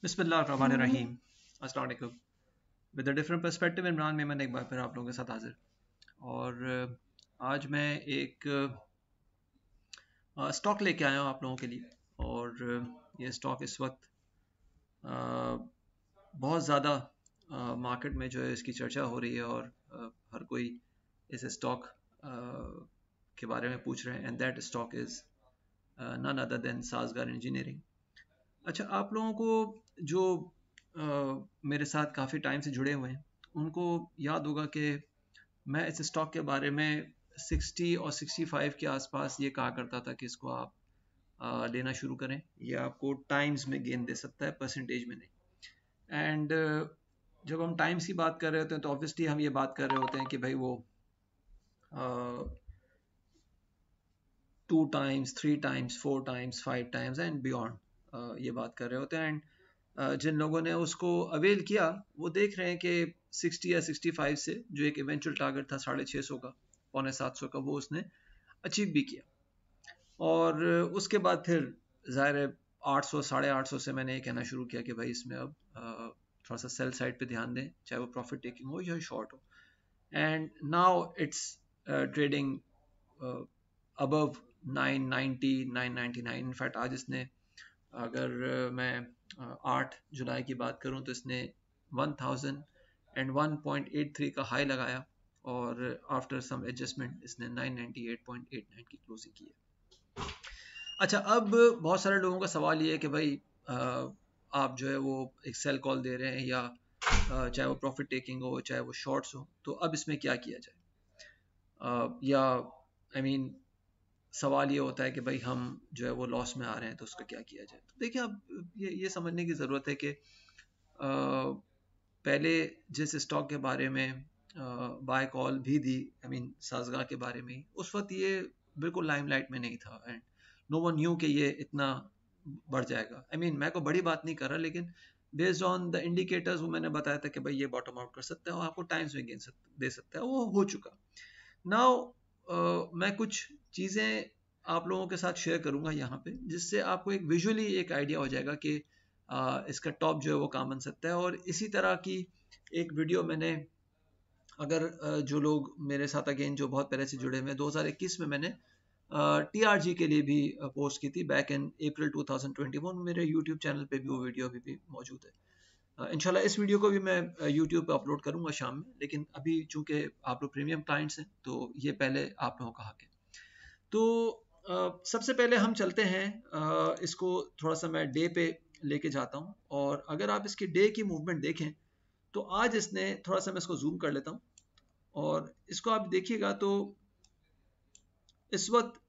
बिस्मिल्लाहिर्रहमानिर्रहीम। अस्सलाम वालेकुम। With a different perspective Imran Memon एक बार फिर आप लोगों के साथ हाजिर। और आज मैं एक स्टॉक लेके आया हूँ आप लोगों के लिए। और ये स्टॉक इस वक्त बहुत ज़्यादा मार्केट में जो है इसकी चर्चा हो रही है और हर कोई इस स्टॉक के बारे में पूछ रहे हैं। And that stock is none other than Sazgar engineering. अच्छा, आप लोगों को जो मेरे साथ काफ़ी टाइम से जुड़े हुए हैं उनको याद होगा कि मैं इस स्टॉक के बारे में 60 और 65 के आसपास ये कहा करता था कि इसको आप लेना शुरू करें, ये आपको टाइम्स में गेन दे सकता है, परसेंटेज में नहीं। एंड जब हम टाइम्स की बात कर रहे होते हैं तो ऑब्वियसली हम ये बात कर रहे होते हैं कि भाई वो 2 times, 3 times, 4 times, 5 times and beyond ये बात कर रहे होते हैं। एंड जिन लोगों ने उसको अवेल किया वो देख रहे हैं कि 60 या 65 से जो एक इवेंचुअल टारगेट था 650 का, 650 का, वो उसने अचीव भी किया। और उसके बाद फिर ज़ाहिर है 800, 850 से मैंने ये कहना शुरू किया कि भाई इसमें अब थोड़ा सा सेल साइड पे ध्यान दें, चाहे वो प्रॉफिट टेकिंग हो या शॉर्ट हो। And now it's trading above 990, 999। In fact आज इसने, अगर मैं 8 जुलाई की बात करूं तो इसने 1001.83 का हाई लगाया और आफ्टर सम एडजस्टमेंट इसने 998.89 की क्लोजिंग की है। अच्छा, अब बहुत सारे लोगों का सवाल ये है कि भाई आप जो है वो एक सेल कॉल दे रहे हैं, या चाहे वो प्रॉफिट टेकिंग हो चाहे वो शॉर्ट्स हो, तो अब इसमें क्या किया जाए। या आई मीन सवाल ये होता है कि भाई हम जो है वो लॉस में आ रहे हैं तो उसका क्या किया जाए। तो देखिए, अब ये समझने की ज़रूरत है कि पहले जिस स्टॉक के बारे में बाय कॉल भी दी, आई मीन साज़गा के बारे में, उस वक्त ये बिल्कुल लाइमलाइट में नहीं था एंड नो वन न्यू कि ये इतना बढ़ जाएगा। आई मीन मैं को बड़ी बात नहीं कर रहा, लेकिन बेस्ड ऑन द इंडिकेटर्स वो मैंने बताया था कि भाई ये बॉटम आउट कर सकता है और आपको टाइम्स में गेन दे सकता है, वो हो चुका। नाउ मैं कुछ चीज़ें आप लोगों के साथ शेयर करूंगा यहाँ पे, जिससे आपको एक विजुअली एक आइडिया हो जाएगा कि इसका टॉप जो है वो कहाँ बन सकता है। और इसी तरह की एक वीडियो मैंने, अगर जो लोग मेरे साथ अगेन जो बहुत पहले से जुड़े हुए, 2021 में मैंने TRG के लिए भी पोस्ट की थी बैक इन अप्रैल 2021। मेरे यूट्यूब चैनल पे भी वो वीडियो अभी भी मौजूद है। इंशाल्लाह इस वीडियो को भी मैं यूट्यूब पे अपलोड करूंगा शाम में, लेकिन अभी चूंकि आप लोग प्रीमियम क्लाइंट्स हैं तो ये पहले आप लोगों का हक है। तो सबसे पहले हम चलते हैं, इसको थोड़ा सा मैं डे पे लेके जाता हूँ। और अगर आप इसकी डे की मूवमेंट देखें तो आज इसने थोड़ा सा, मैं इसको जूम कर लेता हूँ और इसको आप देखिएगा तो इस वक्त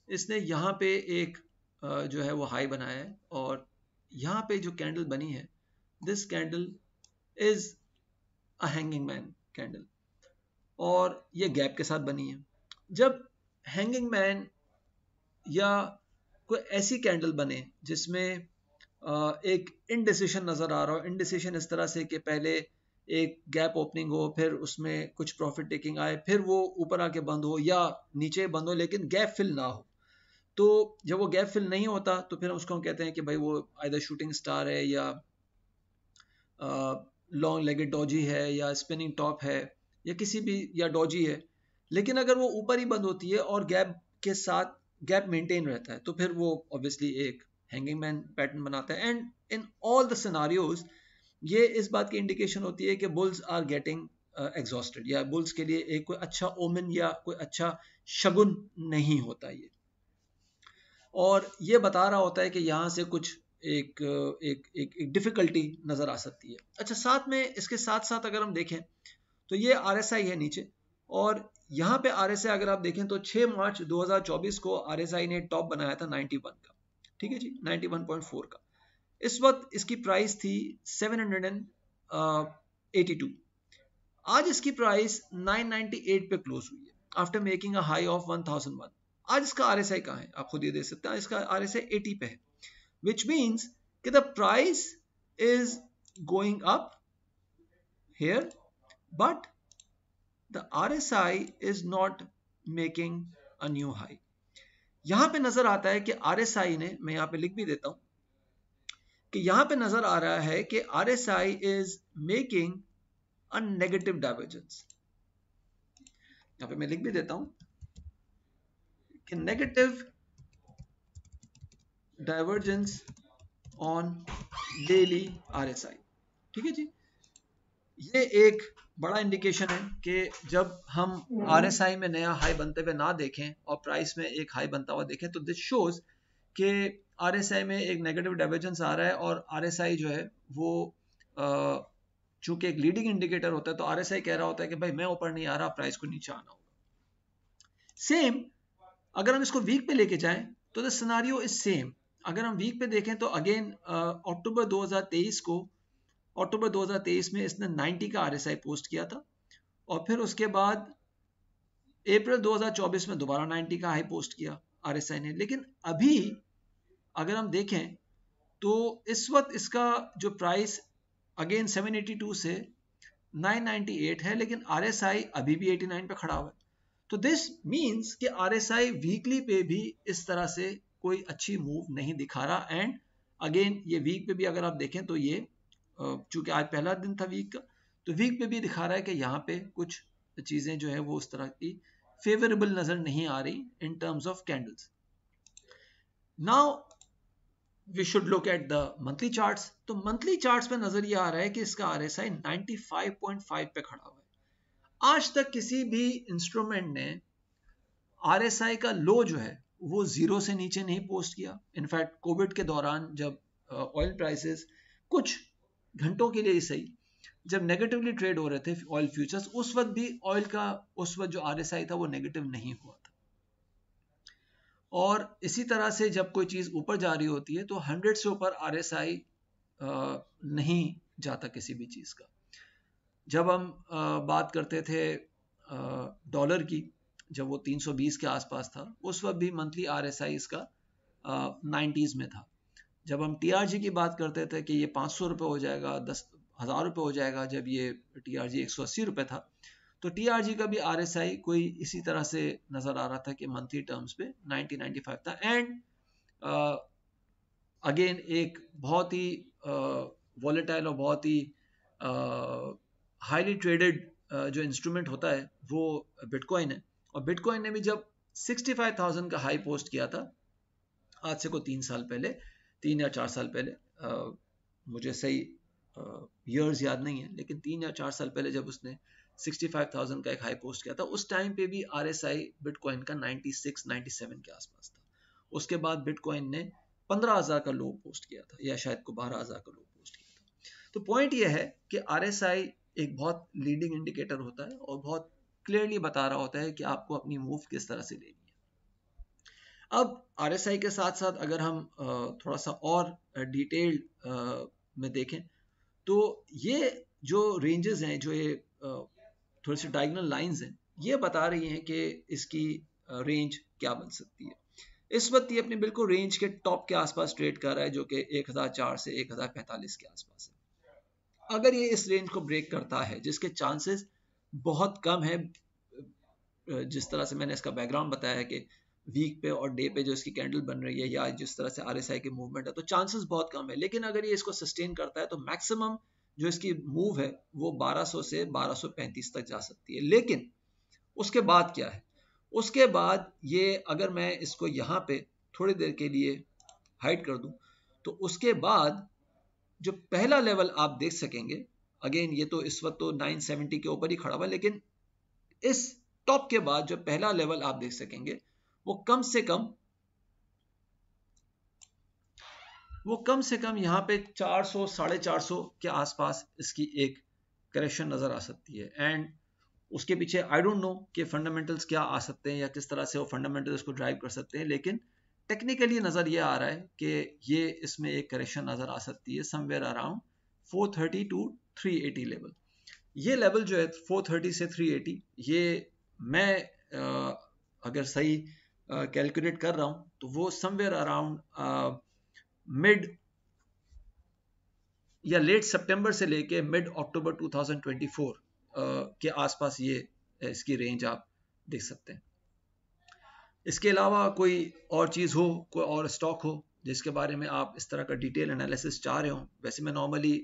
इसने यहाँ पे एक जो है वो हाई बनाया है और यहाँ पे जो कैंडल बनी है, this candle is a hanging man candle और ये गैप के साथ बनी है। जब हैंगिंग मैन या कोई ऐसी कैंडल बने जिसमें एक इनडिसिशन नजर आ रहा हो, इनडिसिशन इस तरह से कि पहले एक गैप ओपनिंग हो, फिर उसमें कुछ प्रॉफिट टेकिंग आए, फिर वो ऊपर आके बंद हो या नीचे बंद हो, लेकिन गैप फिल ना हो। तो जब वो गैप फिल नहीं होता तो फिर उसको हम कहते हैं कि भाई वो आइदर शूटिंग स्टार है या लॉन्ग लेगेड डॉजी है या स्पिनिंग टॉप है या किसी भी, या डॉजी है। लेकिन अगर वो ऊपर ही बंद होती है और गैप के साथ गैप मेंटेन रहता है तो फिर वो ऑब्वियसली एक हैंगिंग मैन पैटर्न बनाता है। And in all the scenarios ये इस बात की इंडिकेशन होती है कि बुल्स आर गेटिंग एग्जॉस्टेड, या बुल्स के लिए एक कोई अच्छा ओमेन या कोई अच्छा शगुन नहीं होता ये। और ये बता रहा होता है कि यहाँ से कुछ एक एक एक, एक डिफिकल्टी नजर आ सकती है। अच्छा, साथ में इसके साथ साथ अगर हम देखें तो ये RSI है नीचे, और यहाँ पे RSI अगर आप देखें तो 6 मार्च 2024 को RSI ने टॉप बनाया था 91 का, ठीक है जी, 91.4 का। इस वक्त इसकी प्राइस थी 782। आज इसकी प्राइस 998 पे क्लोज हुई है after making a high of 1001। आज इसका RSI कहाँ है आप खुद ये देख सकते हैं, इसका RSI 80 पे है, which means कि the price is going up here but the RSI is not making a new high। यहां पे नजर आता है कि RSI ने, मैं यहां पे लिख भी देता हूं कि यहां पे नजर आ रहा है कि RSI is making a negative divergence. यहां पे मैं लिख भी देता हूं कि negative divergence on daily RSI। ठीक है जी, ये एक बड़ा इंडिकेशन है कि जब हम RSI में नया हाई बनते हुए ना देखें और प्राइस में एक हाई बनता हुआ देखें, तो दिस शोज कि RSI में एक नेगेटिव डाइवर्जेंस आ रहा है और RSI जो है वो चूंकि एक लीडिंग इंडिकेटर होता है, तो RSI कह रहा होता है कि भाई मैं ऊपर नहीं आ रहा, प्राइस को नीचे आना होगा। सेम अगर हम इसको वीक पे लेके जाएं तो द सिनेरियो इज सेम। अगर हम वीक पे देखें तो अगेन अक्टूबर 2023 में इसने 90 का RSI पोस्ट किया था और फिर उसके बाद अप्रैल 2024 में दोबारा 90 का हाई पोस्ट किया RSI ने। लेकिन अभी अगर हम देखें तो इस वक्त इसका जो प्राइस अगेन 782 से 998 है, लेकिन RSI अभी भी 89 पे खड़ा हुआ है। तो दिस मींस कि RSI वीकली पे भी इस तरह से कोई अच्छी मूव नहीं दिखा रहा। एंड अगेन ये वीक पे भी अगर आप देखें तो ये चूंकि आज पहला दिन था वीक का, तो वीक पे भी दिखा रहा है कि यहाँ पे कुछ चीजें जो है वो उस तरह की फेवरेबल नजर नहीं आ रही in terms of candles. Now we should look at the monthly charts. तो मंथली चार्ट्स पे नजर ये आ रहा है कि इसका RSI 95.5 पे खड़ा हुआ है। आज तक किसी भी इंस्ट्रूमेंट ने RSI का लो जो है वो 0 से नीचे नहीं पोस्ट किया। इनफैक्ट कोविड के दौरान जब ऑयल प्राइसेस कुछ घंटों के लिए ही सही जब नेगेटिवली ट्रेड हो रहे थे ऑयल फ्यूचर्स, उस वक्त भी ऑयल का उस वक्त जो RSI था वो नेगेटिव नहीं हुआ था। और इसी तरह से जब कोई चीज ऊपर जा रही होती है तो 100 से ऊपर RSI नहीं जाता किसी भी चीज का। जब हम बात करते थे डॉलर की, जब वो 320 के आसपास था, उस वक्त भी मंथली RSI इसका 90s में था। जब हम TRG की बात करते थे कि ये 500 रुपये हो जाएगा, 10,000 रुपये हो जाएगा, जब ये TRG 180 रुपये था, तो TRG का भी RSI कोई इसी तरह से नजर आ रहा था कि मंथली टर्म्स पे 90-95 था। एंड अगेन एक बहुत ही वॉलेटाइल और बहुत ही हाईली ट्रेडेड जो इंस्ट्रूमेंट होता है वो बिटकॉइन है। और बिटकॉइन ने भी जब 65,000 का हाई पोस्ट किया था आज से को 3 साल पहले, 3 या 4 साल पहले, मुझे सही ईयर्स याद नहीं है, लेकिन 3 या 4 साल पहले जब उसने 65,000 का एक हाई पोस्ट किया था, उस टाइम पे भी RSI बिटकॉइन का 96-97 के आसपास था। उसके बाद बिटकॉइन ने 15,000 का लो पोस्ट किया था, या शायद को 12,000 का लो पोस्ट किया था। तो पॉइंट ये है कि RSI एक बहुत लीडिंग इंडिकेटर होता है और बहुत क्लियरली बता रहा होता है कि आपको अपनी मूव किस तरह से लेनी है। अब RSI के साथ साथ अगर हम थोड़ा सा और डिटेल्ड में देखें तो ये जो रेंजेस हैं, जो ये थोड़ी सी डायगोनल लाइंस हैं, ये बता रही हैं कि इसकी रेंज क्या बन सकती है। इस वक्त ये अपने बिल्कुल रेंज के टॉप के आसपास ट्रेड कर रहा है, जो कि 1004 से 1045 के आसपास है। अगर ये इस रेंज को ब्रेक करता है, जिसके चांसेस बहुत कम है, जिस तरह से मैंने इसका बैकग्राउंड बताया कि वीक पे और डे पे जो इसकी कैंडल बन रही है या जिस तरह से RSI की मूवमेंट है, तो चांसेस बहुत कम है। लेकिन अगर ये इसको सस्टेन करता है तो मैक्सिमम जो इसकी मूव है वो 1200 से 1235 तक जा सकती है। लेकिन उसके बाद क्या है? उसके बाद ये अगर मैं इसको यहाँ पे थोड़ी देर के लिए हाइड कर दूं, तो उसके बाद जो पहला लेवल आप देख सकेंगे, अगेन ये तो इस वक्त तो 970 के ऊपर ही खड़ा हुआ, लेकिन इस टॉप के बाद जो पहला लेवल आप देख सकेंगे वो कम से कम यहाँ पे 400 450 के आसपास इसकी एक करेक्शन नजर आ सकती है। एंड उसके पीछे आई डोंट नो कि फंडामेंटल्स क्या आ सकते हैं या किस तरह से वो फंडामेंटल्स को ड्राइव कर सकते हैं, लेकिन टेक्निकली नजर ये आ रहा है कि ये इसमें एक करेक्शन नजर आ सकती है समवेयर अराउंड 430 टू 380 लेवल। ये लेवल जो है 430 से 380, ये मैं अगर सही कैलकुलेट कर रहा हूं तो वो समवेयर अराउंड मिड या लेट सितंबर से लेके मिड अक्टूबर 2024 के आसपास ये इसकी रेंज आप देख सकते हैं। इसके अलावा कोई और चीज हो, कोई और स्टॉक हो जिसके बारे में आप इस तरह का डिटेल एनालिसिस चाह रहे हो, वैसे मैं नॉर्मली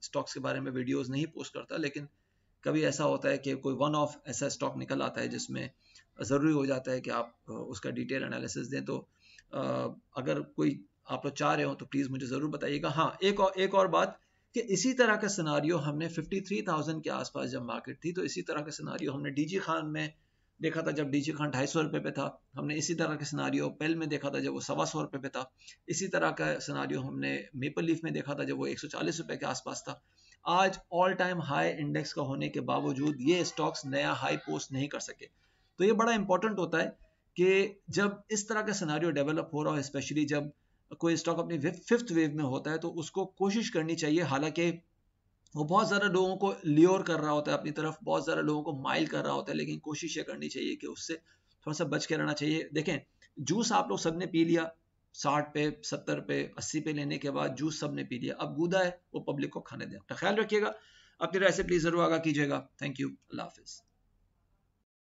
स्टॉक्स के बारे में वीडियोस नहीं पोस्ट करता, लेकिन कभी ऐसा होता है कि कोई वन ऑफ ऐसा स्टॉक निकल आता है जिसमें ज़रूरी हो जाता है कि आप उसका डिटेल एनालिसिस दें। तो अगर कोई आप लोग चाह रहे हो तो प्लीज़ मुझे ज़रूर बताइएगा। हाँ, एक और बात कि इसी तरह का सिनारियो हमने 53,000 के आसपास जब मार्केट थी, तो इसी तरह का सिनारियो हमने डीजी खान में देखा था, जब डीजी खान 250 रुपये पे था। हमने इसी तरह का सिनारियो पेल में देखा था जब वो 125 रुपये पे था। इसी तरह का सिनारियो हमने मेपल लीफ में देखा था जब वो 140 रुपये के आसपास था। आज ऑल टाइम हाई इंडेक्स का होने के बावजूद ये स्टॉक्स नया हाई पोस्ट नहीं कर सके। तो ये बड़ा इंपॉर्टेंट होता है कि जब इस तरह का सिनारियो डेवलप हो रहा हो, स्पेशली जब कोई स्टॉक अपनी फिफ्थ वेव में होता है, तो उसको कोशिश करनी चाहिए, हालांकि वो बहुत ज़्यादा लोगों को ल्योर कर रहा होता है अपनी तरफ, बहुत ज़्यादा लोगों को माइल कर रहा होता है, लेकिन कोशिश ये करनी चाहिए कि उससे थोड़ा सा बच के रहना चाहिए। देखें, जूस आप लोग सब ने पी लिया, 60 पे 70 पे 80 पे लेने के बाद जूस सब ने पी लिया, अब गूदा है वो पब्लिक को खाने दें। तो ख्याल रखिएगा, अपनी राय से प्लीज़ ज़रूर आगाह कीजिएगा। थैंक यू, अल्लाह हाफिज़।